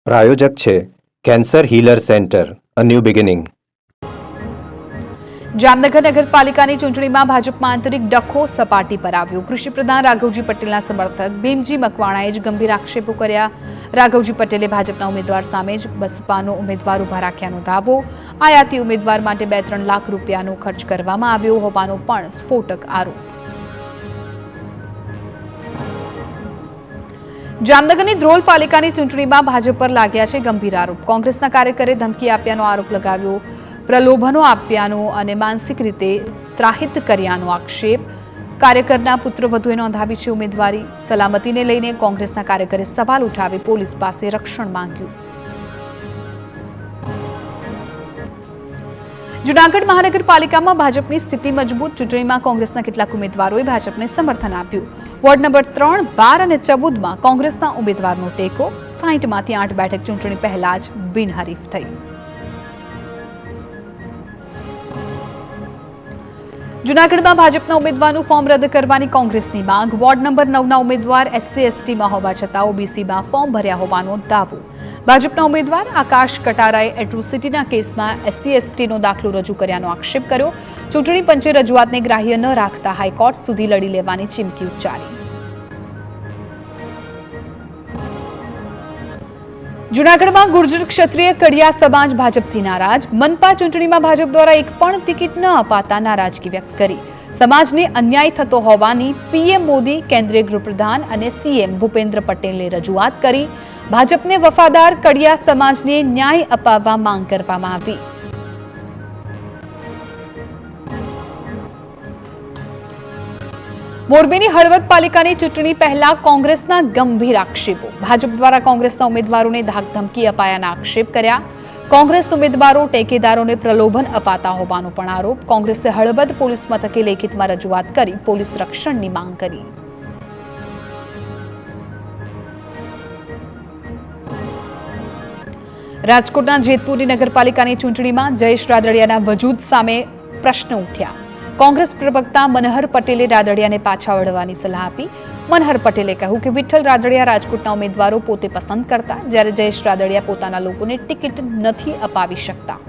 પ્રાયોજક છે cancer healer centre, a new beginning. Jamnagar નગરપાલિકાની ચૂંટણીમાં ભાજપમાં આંતરિક ડખો સપાટી પર આવ્યો. કૃષિપ્રધાન રાઘવજી પટેલના સમર્થક ભીમજી મકવાણાએ જ ગંભીર આક્ષેપો કર્યા. રાઘવજી પટેલે ભાજપના ઉમેદવાર સામે જ બસપાનો ઉમેદવાર ઉભા રાખ્યાનો દાવો. આયાતી ઉમેદવાર માટે 2-3 લાખ રૂપિયાનો ખર્ચ કરવામાં આવ્યો હોવાનો પણ સ્ફોટક આરોપ. જામનગરની ધ્રોલ પાલિકાની ચૂંટણીમાં ભાજપ પર લાગ્યા છે ગંભીર આરોપ. કોંગ્રેસના કાર્યકરે ધમકી આપ્યાનો આરોપ લગાવ્યો. પ્રલોભનો આપ્યાનો અને માનસિક રીતે ત્રાહિત કર્યાનો આક્ષેપ. કાર્યકરના પુત્રવધુએ નોંધાવી છે ઉમેદવારી. સલામતીને લઈને કોંગ્રેસના કાર્યકરે સવાલ ઉઠાવી પોલીસ પાસે રક્ષણ માંગ્યું. જૂનાગઢ મહાનગરપાલિકામાં ભાજપની સ્થિતિ મજબૂત. ચૂંટણીમાં કોંગ્રેસના કેટલાક ઉમેદવારોએ ભાજપને સમર્થન આપ્યું. વોર્ડ નંબર 3, 12 અને 14માં કોંગ્રેસના ઉમેદવારનો ટેકો. 60માંથી 8 બેઠક ચૂંટણી પહેલા જ બિનહરીફ થઈ. જૂનાગઢમાં ભાજપના ઉમેદવારનું ફોર્મ રદ કરવાની કોંગ્રેસની માંગ. વોર્ડ નંબર 9ના ઉમેદવાર SC/STમાં હોવા છતાં OBCમાં ફોર્મ ભર્યા હોવાનો દાવો. ભાજપના ઉમેદવાર આકાશ કટારાએ એટ્રોસિટીના કેસમાં SC/STનો દાખલો રજૂ કર્યાનો આક્ષેપ કર્યો. ચૂંટણી પંચે રજૂઆતને ગ્રાહ્ય ન રાખતા હાઈકોર્ટ સુધી લડી લેવાની ચીમકી ઉચ્ચારી. જૂનાગઢમાં ગુર્જર ક્ષત્રિય કડિયા સમાજ ભાજપથી નારાજ. મનપા ચૂંટણીમાં ભાજપ દ્વારા એક પણ ટિકિટ ન અપાતા નારાજગી વ્યક્ત કરી. સમાજને અન્યાય થતો હોવાની PM મોદી, કેન્દ્રીય ગૃહપ્રધાન અને CM ભૂપેન્દ્ર પટેલને રજૂઆત કરી. ભાજપને વફાદાર કડિયા સમાજને ન્યાય અપાવવા માંગ કરવામાં આવી. મોરબીની હળવદ પાલિકાની ચૂંટણી પહેલા કોંગ્રેસના ગંભીર આક્ષેપો. ભાજપ દ્વારા કોંગ્રેસના ઉમેદવારોને ધાકધમકી અપાયાના આક્ષેપ કર્યા. કોંગ્રેસ ઉમેદવારો ટેકેદારોને પ્રલોભન અપાતા હોવાનો પણ આરોપ. કોંગ્રેસે હળવદ પોલીસ મથકે લેખિતમાં રજૂઆત કરી પોલીસ રક્ષણની માંગ કરી. રાજકોટના જેતપુરની નગરપાલિકાની ચૂંટણીમાં જયેશ રાદડિયાના વજૂદ સામે પ્રશ્ન ઉઠ્યા. કોંગ્રેસ પ્રવક્તા મનહર પટેલે રાદડિયાને પાછા વળવાની સલાહ આપી. મનહર પટેલે કહ્યું કે વિઠ્ઠલ રાદડિયા રાજકોટના ઉમેદવારો પોતે પસંદ કરતા, જ્યારે જયેશ રાદડિયા પોતાના લોકોને ટિકિટ નથી અપાવી શકતા.